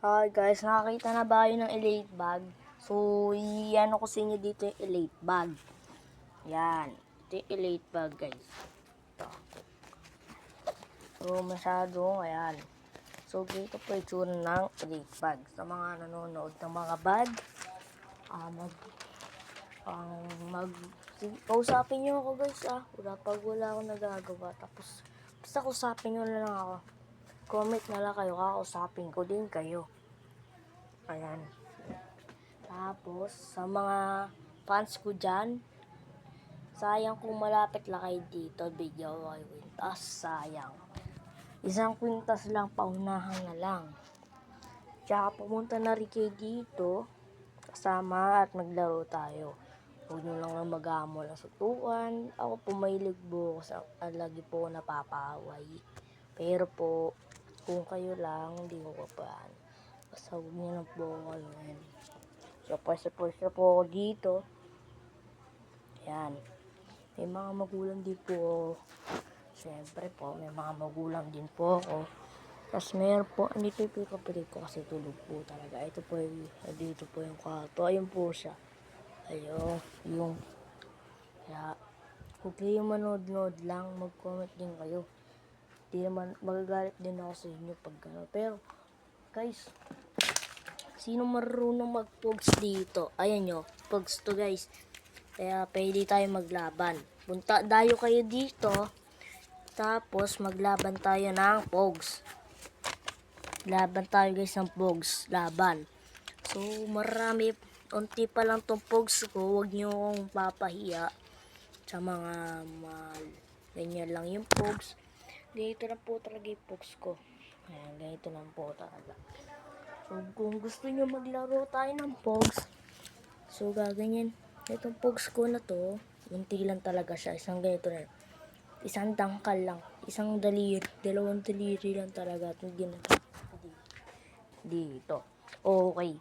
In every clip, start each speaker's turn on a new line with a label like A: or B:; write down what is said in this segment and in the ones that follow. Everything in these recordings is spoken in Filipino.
A: Hi guys, nakakita na ba kayo ng elite bag? So, iyan ko sa inyo dito yung elite bag. Yan. Ito yung elite bag guys. Ito. So, ayan. So, dito po yung tsura ng elite bag. Sa mga nanonood ng mga bag, kausapin nyo ako guys wala akong nagagawa. Tapos, basta kausapin nyo na lang ako. Comment na lang kayo, kakausapin ko din kayo. Ayan. Tapos, sa mga fans ko dyan, sayang kung malapit lang kayo dito, video kayo kwintas, sayang. Isang kwintas lang, paunahan na lang. Tsaka pumunta na rin kayo dito, kasama at maglaro tayo. Huwag nyo lang mag-amo ng sutuan. Ako pumahilig po, lagi po napapaway. Pero po, kung kayo lang, hindi ko kapaan. Basta huwag nyo lang po kayo. So, pwesta po ako dito. Ayan. May mga magulang din po. Siyempre po, may mga magulang din po ako. Tapos meron po, andito po yung kapatid ko kasi tulog po talaga. Ito po yung, dito po yung kwarto. Ayun po siya. Ayun, yung. Kaya, kung kayo manood-nood lang, mag-comment din kayo. Di naman, magagalit din ako sa inyo pag gano'n. Pero, guys, sino marunong mag-pogs dito? Ayan nyo, pogs to guys. Kaya pwede tayo maglaban. Punta dayo kayo dito. Tapos maglaban tayo ng pogs. Laban tayo guys ng pogs. Laban. So marami. Unti pa lang tong pogs ko. Huwag nyo akong papahiya. Sa mga ganyan lang yung pogs. Ganito lang po talaga yung pogs ko. Ayan, ganito lang po talaga. So, kung gusto nyo maglaro tayo ng pogs, so gaganyan. Itong pogs ko na to, unti lang talaga siya. Isang ganito na. Isang dangkal lang. Isang daliri. Dalawang daliri lang talaga. Itong ginagawa dito. Okay.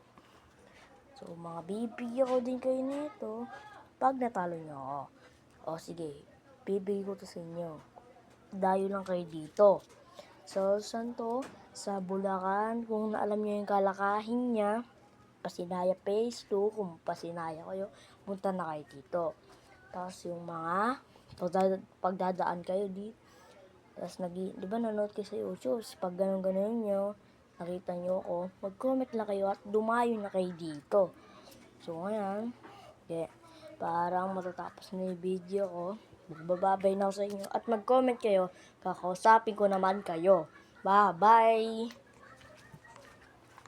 A: So, mga bibigyan ko din kayo nito pag natalo nyo ako. O, sige. Bibigyan ko to sa inyo. Dayo lang kayo dito. So, saan to? Sa Bulacan. Kung naalam nyo yung kalakahin niya, Pasinaya Phase 2. Kung Pasinaya kayo, punta na kayo dito. Tapos yung mga pagdadaan kayo dito. Tapos di ba nanood kayo sa YouTube? Pag ganun-ganun nyo, nakita nyo ako, mag-comment lang kayo at dumayo na kayo dito. So, ngayon, okay, parang matatapos na yung video ko. Magbababay na ako sa inyo. At mag-comment kayo, kakausapin ko naman kayo. Bye-bye!